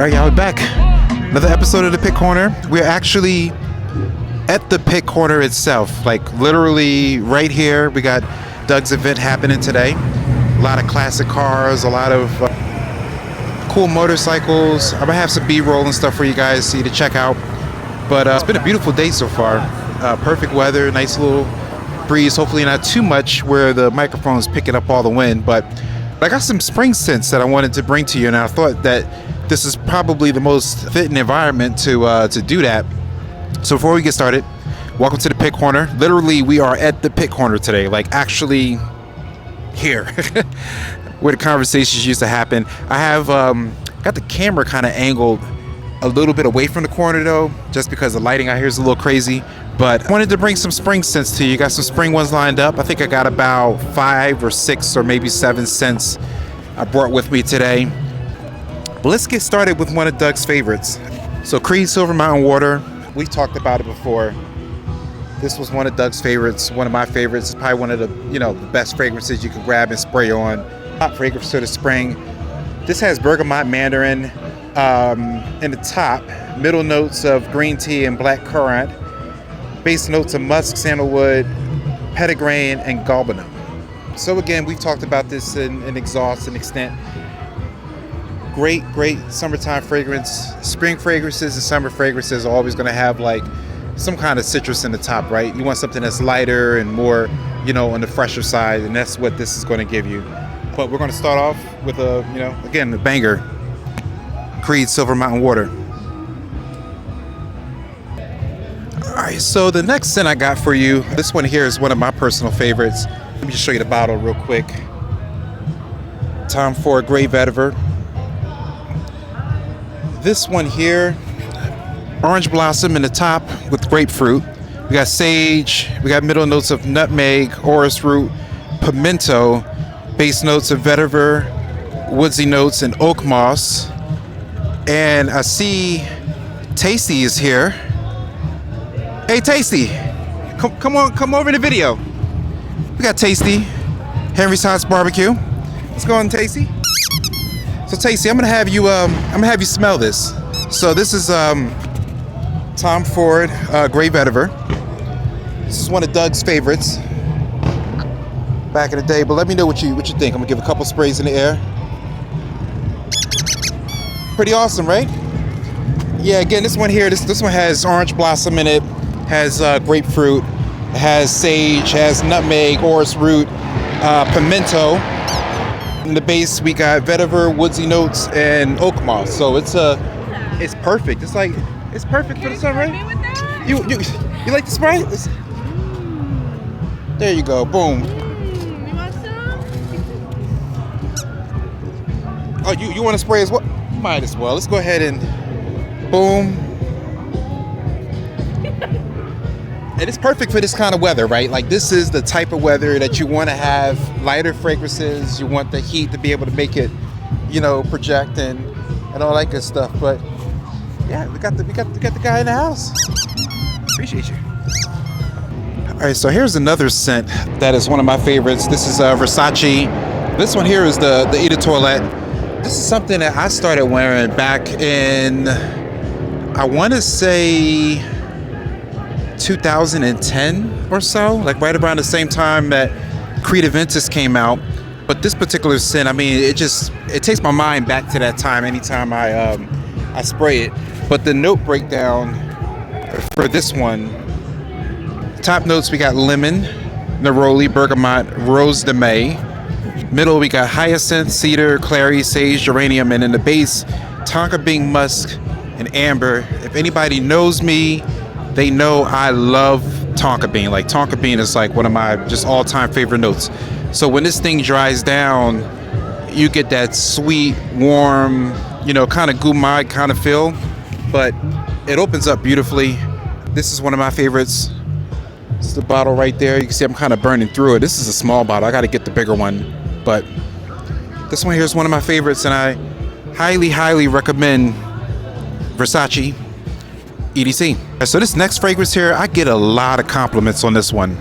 Alright, y'all, we're back. Another episode of the Pit Corner. We're actually at the Pit Corner itself. Like, literally right here. We got Doug's event happening today. A lot of classic cars, a lot of cool motorcycles. I'm gonna have some B-roll and stuff for you guys to check out. But it's been a beautiful day so far. Perfect weather, nice little breeze. Hopefully not too much where the microphone is picking up all the wind. But I got some spring scents that I wanted to bring to you, and I thought that this is probably the most fitting environment to do that. So before we get started, welcome to the Pit Corner. Literally, we are at the Pit Corner today, like actually here, where the conversations used to happen. I have got the camera kind of angled a little bit away from the corner though, just because the lighting out here is a little crazy. But I wanted to bring some spring scents to you. Got some spring ones lined up. I think I got about 5 or 6 or maybe 7 scents I brought with me today. But let's get started with one of Doug's favorites. So Creed Silver Mountain Water. We've talked about it before. This was one of Doug's favorites, one of my favorites. It's probably one of the, the best fragrances you can grab and spray on. Hot fragrance for the spring. This has bergamot mandarin in the top, middle notes of green tea and black currant, base notes of musk, sandalwood, petitgrain, and galbanum. So again, we've talked about this in exhaust and extent. Great summertime fragrance. Spring fragrances and summer fragrances are always going to have like some kind of citrus in the top, right? You want something that's lighter and more, on the fresher side, and that's what this is going to give you. But we're going to start off with again, the banger, Creed Silver Mountain Water. All right, so the next scent I got for you, this one here is one of my personal favorites. Let me just show you the bottle real quick. Tom Ford Grey Vetiver. This one here, orange blossom in the top with grapefruit. We got sage, we got middle notes of nutmeg, orris root, pimento, base notes of vetiver, woodsy notes, and oak moss. And I see Tasty is here. Hey Tasty, come over in the video. We got Tasty, Henri's House Barbecue. Let's go on, Tasty. So Tasty, I'm gonna have you smell this. So this is Tom Ford Grey Vetiver. This is one of Doug's favorites back in the day. But let me know what you think. I'm gonna give a couple sprays in the air. Pretty awesome, right? Yeah. Again, this one here, this one has orange blossom in it, has grapefruit, has sage, has nutmeg, orris root, pimento. In the base, we got vetiver, woodsy notes, and oak moss. So it's perfect. It's perfect for the sun, right? You like the spray? There you go. Boom. You want some? Oh, you want to spray as well? Might as well. Let's go ahead and boom. And it's perfect for this kind of weather, right? Like, this is the type of weather that you want to have lighter fragrances. You want the heat to be able to make it, project and all that good stuff. But yeah, we got the guy in the house. Appreciate you. All right, so here's another scent that is one of my favorites. This is Versace. This one here is the Eau de Toilette. This is something that I started wearing back in, I want to say 2010 or so, like right around the same time that Creed Aventus came out. But this particular scent, I mean, it takes my mind back to that time anytime I spray it. But the note breakdown for this one, top notes, we got lemon, neroli, bergamot, rose de may. Middle, we got hyacinth, cedar, clary, sage, geranium, and in the base, tonka bean, musk, and amber. If anybody knows me, they know I love tonka bean. Like, tonka bean is like one of my just all-time favorite notes. So when this thing dries down, you get that sweet, warm, kind of gourmet kind of feel, but it opens up beautifully. This is one of my favorites. It's the bottle right there. You can see I'm kind of burning through it. This is a small bottle. I got to get the bigger one, but this one here is one of my favorites, and I highly recommend Versace EDC. So this next fragrance here, I get a lot of compliments on this one.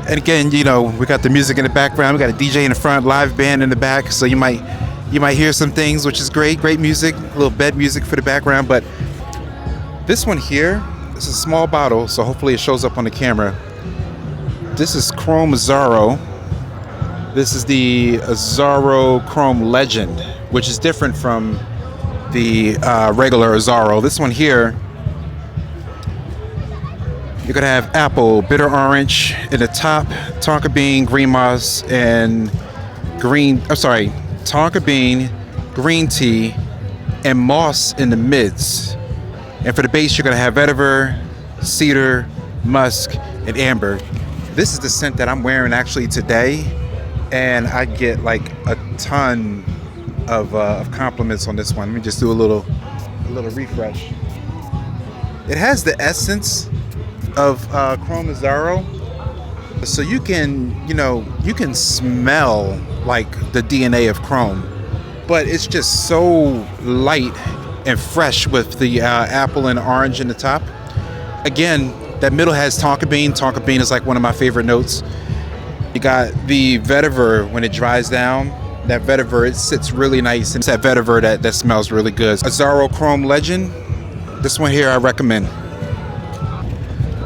And again, we got the music in the background. We got a DJ in the front, live band in the back. So you might You might hear some things, which is great. Great music, a little bed music for the background. But this one here, it's a small bottle, so hopefully it shows up on the camera. This is Chrome Azzaro. This is the Azzaro Chrome Legend, which is different from the regular Azzaro. This one here, you're gonna have apple, bitter orange in the top, tonka bean, green moss, and tonka bean, green tea, and moss in the mids. And for the base, you're gonna have vetiver, cedar, musk, and amber. This is the scent that I'm wearing actually today, and I get like a ton of compliments on this one. Let me just do a little refresh. It has the essence of Chrome Azzaro, so you can smell like the DNA of Chrome, but it's just so light and fresh with the apple and orange in the top. Again, that middle has tonka bean. Tonka bean is like one of my favorite notes. You got the vetiver. When it dries down, that vetiver, it sits really nice, and it's that vetiver that smells really good. Azzaro Chrome Legend, this one here I recommend.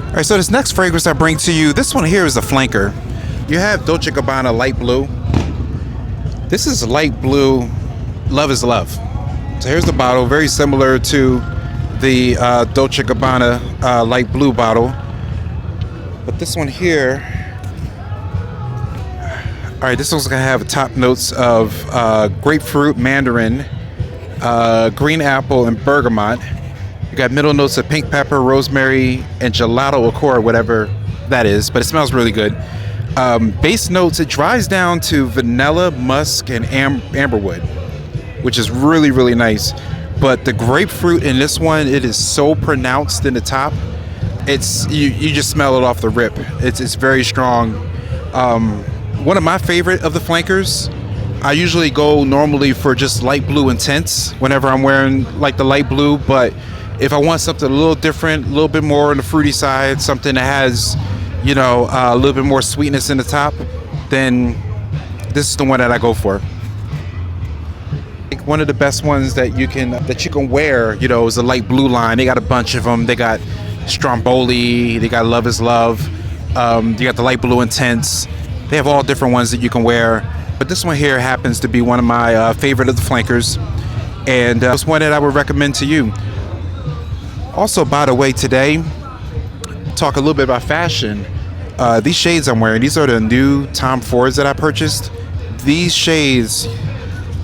All right, so this next fragrance I bring to you, this one here is a flanker. You have Dolce & Gabbana Light Blue. This is light blue, Love is Love. So here's the bottle, very similar to the Dolce & Gabbana light blue bottle. But this one here, all right, this one's gonna have top notes of grapefruit, mandarin, green apple, and bergamot. You got middle notes of pink pepper, rosemary, and gelato liqueur, whatever that is, but it smells really good. Base notes, it dries down to vanilla, musk, and amberwood, which is really, really nice. But the grapefruit in this one, it is so pronounced in the top. It's you just smell it off the rip. It's very strong. One of my favorite of the flankers, I usually go normally for just light blue intense whenever I'm wearing like the light blue, but if I want something a little different, a little bit more on the fruity side, something that has, a little bit more sweetness in the top, then this is the one that I go for. One of the best ones that you can wear, is the light blue line. They got a bunch of them. They got Stromboli, they got Love is Love, you got the light blue intense. They have all different ones that you can wear, but this one here happens to be one of my favorite of the flankers, and it's one that I would recommend to you. Also, by the way, today, talk a little bit about fashion. These shades I'm wearing, these are the new Tom Fords that I purchased. These shades,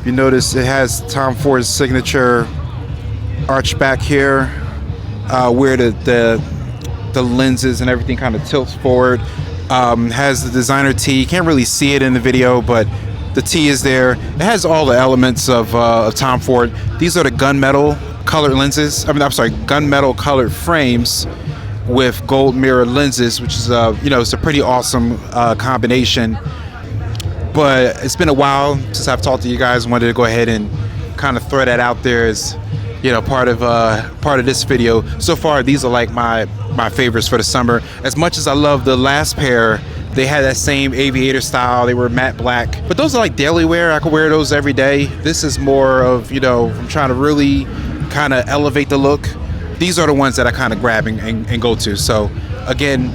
you notice it has Tom Ford's signature arch back here, where the lenses and everything kind of tilts forward. Has the designer tee. You can't really see it in the video, but the tee is there. It has all the elements of Tom Ford. These are the gunmetal colored lenses. Gunmetal colored frames with gold mirror lenses, which is it's a pretty awesome combination. But it's been a while since I've talked to you guys. Wanted to go ahead and kind of throw that out there as part of this video. So far, these are like my favorites for the summer. As much as I love the last pair, they had that same aviator style. They were matte black, but those are like daily wear. I could wear those every day. This is more of I'm trying to really kind of elevate the look. These are the ones that I kind of grab and go to. So again,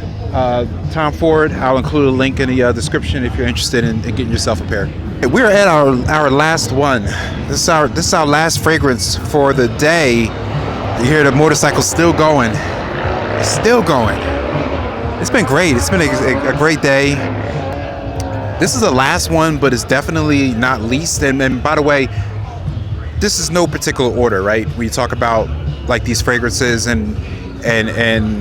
Tom Ford, I'll include a link in the description if you're interested in getting yourself a pair. We're at our last one. This is our last fragrance for the day. You hear the motorcycle still going. It's still going. It's been great. It's been a great day. This is the last one, but it's definitely not least. And by the way, this is no particular order, right? We talk about like these fragrances and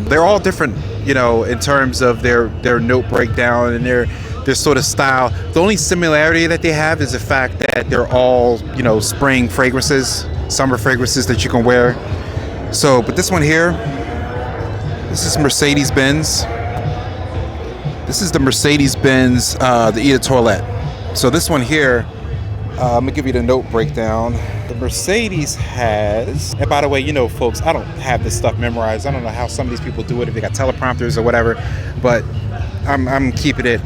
they're all different, in terms of their note breakdown and their sort of style. The only similarity that they have is the fact that they're all, spring fragrances, summer fragrances that you can wear. So, but this one here, this is Mercedes-Benz. This is the Mercedes-Benz, the Eau de Toilette. So this one here, I'm gonna give you the note breakdown. The Mercedes has, and by the way, folks, I don't have this stuff memorized. I don't know how some of these people do it, if they got teleprompters or whatever, but I'm keeping it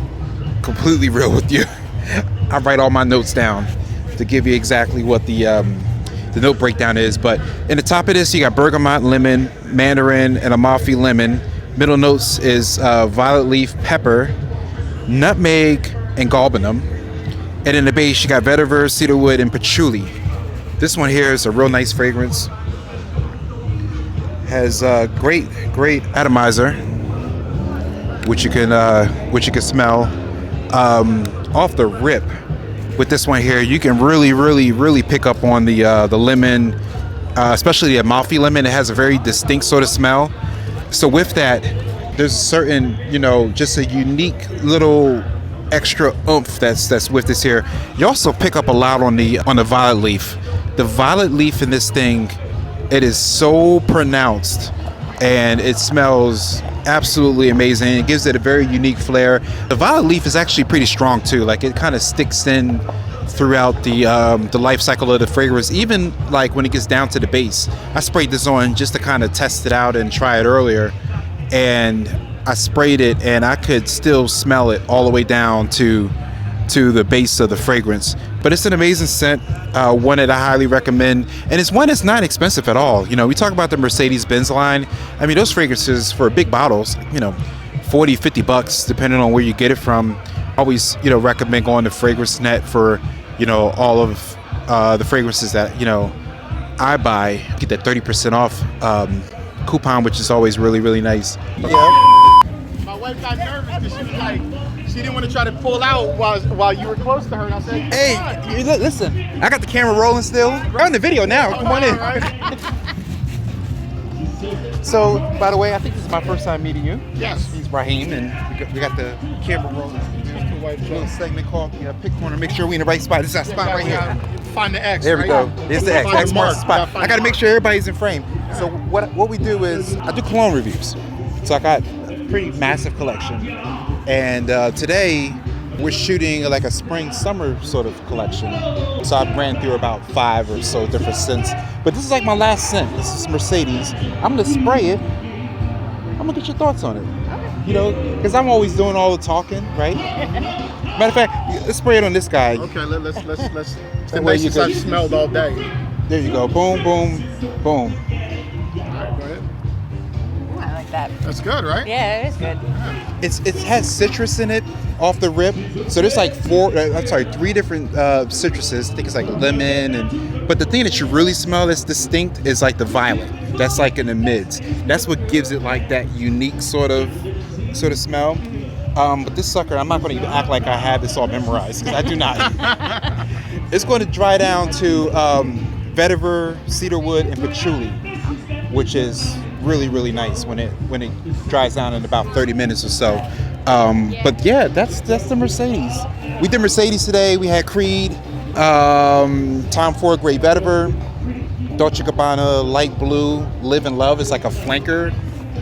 completely real with you. I write all my notes down. to give you exactly what the note breakdown is. But in the top of this, you got bergamot, lemon, mandarin, and Amalfi lemon. Middle notes is violet leaf, pepper, nutmeg, and galbanum. And in the base, you got vetiver, cedarwood, and patchouli. This one here is a real nice fragrance. Has great atomizer, which you can smell off the rip. With this one here, you can really pick up on the lemon, especially the Amalfi lemon. It has a very distinct sort of smell. So with that, there's a certain, just a unique little extra oomph that's with this here. You also pick up a lot on the violet leaf. The violet leaf in this thing, it is so pronounced, and it smells absolutely amazing. It gives it a very unique flair. The violet leaf is actually pretty strong too. Like, it kind of sticks in throughout the life cycle of the fragrance, even like when it gets down to the base. I sprayed this on just to kind of test it out and try it earlier, and I sprayed it and I could still smell it all the way down to the base of the fragrance. But it's an amazing scent, one that I highly recommend, and it's one that's not expensive at all. We talk about the Mercedes-Benz line. I mean, those fragrances for big bottles, $40-50 depending on where you get it from. Always recommend going to Fragrance Net for all of the fragrances that I buy. Get that 30% off coupon, which is always really nice. My wife got nervous because she was like, she didn't want to try to pull out while you were close to her, and I said, Hey, listen, I got the camera rolling still. We're on the video now. Come on in. So, by the way, I think this is my first time meeting you. Yes. He's Raheem, and we got the camera rolling. A little segment called Pick Corner. Make sure we in the right spot. This is our spot right here. Find the X. There we go. There's the X. Find X the marks the mark. spot. I got to make sure everybody's in frame. So what we do is I do cologne reviews. So I got a pretty massive collection, and today we're shooting like a spring-summer sort of collection. So I ran through about 5 or so different scents. But this is like my last scent. This is Mercedes. I'm gonna spray it. I'm gonna get your thoughts on it. Because I'm always doing all the talking, right? Matter of fact, let's spray it on this guy. Okay, let's. It's the That way you nicest I've smelled all day. There you go. Boom, boom, boom. All right, go ahead. Ooh, I like that. That's good, right? Yeah, it is good. It has citrus in it off the rip. So there's like 3 different citruses. I think it's like lemon, but the thing that you really smell that's distinct is like the violet. That's like in the mids. That's what gives it like that unique sort of smell. But this sucker, I'm not going to even act like I have this all memorized, because I do not. It's going to dry down to vetiver, cedarwood, and patchouli, which is really nice when it dries down in about 30 minutes or so. But yeah, that's the Mercedes. We did Mercedes today. We had Creed, Tom Ford Grey Vetiver, Dolce & Gabbana Light Blue Live and Love is like a flanker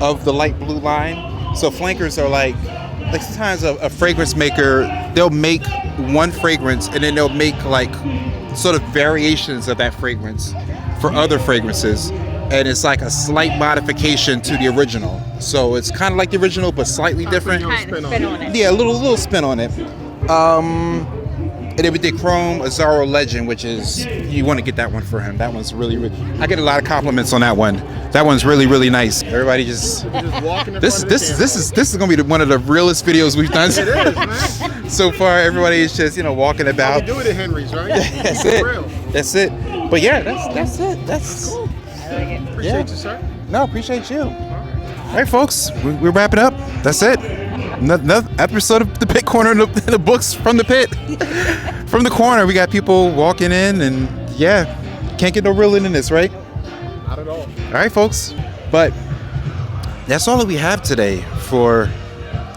of the light blue line. So flankers are like sometimes a fragrance maker, they'll make one fragrance and then they'll make like sort of variations of that fragrance for other fragrances, and it's like a slight modification to the original. So it's kind of like the original but slightly different. Kind of spin on it. Yeah, a little spin on it. And then we did Chrome Azzaro Legend, which is, you want to get that one for him. That one's really I get a lot of compliments on that one. That one's really nice. Everybody just walking in this front of the this is gonna be one of the realest videos we've done. It is, man. So far. Everybody is just walking How about. we do it at Henry's, right? That's For it. real. That's it. But yeah, that's it. That's I like it. Appreciate you, sir. No, appreciate you. All right, folks, we're wrapping up. That's it. Another episode of the Pit Corner in the books from the pit. From the corner, we got people walking in, and yeah, can't get no realer than this, right? Not at all. All right, folks. But that's all that we have today for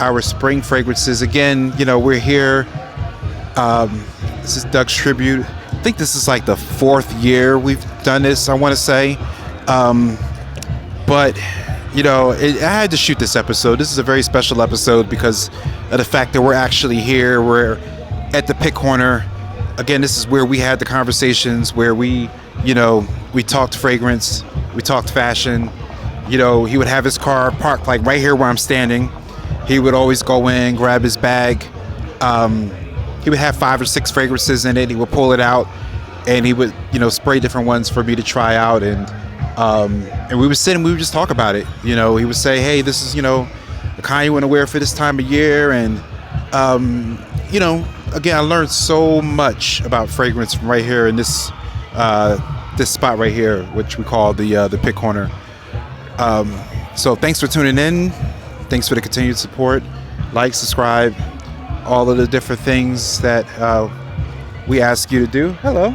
our spring fragrances. Again, we're here. This is Doug's tribute. I think this is like the 4th year we've done this, I want to say. But I had to shoot this episode. This is a very special episode because of the fact that we're actually here. We're at the Pit Corner. Again, this is where we had the conversations, where we talked fragrance, we talked fashion. He would have his car parked like right here where I'm standing. He would always go in, grab his bag, he would have 5 or 6 fragrances in it. He would pull it out, and he would, you know, spray different ones for me to try out. And we would sit and we would just talk about it. You know, he would say, hey, this is, you know, the kind you want to wear for this time of year. And, you know, again, I learned so much about fragrance from right here in this spot right here, which we call the Pit Corner. So thanks for tuning in. Thanks for the continued support. Like, subscribe, all of the different things that we ask you to do. Hello.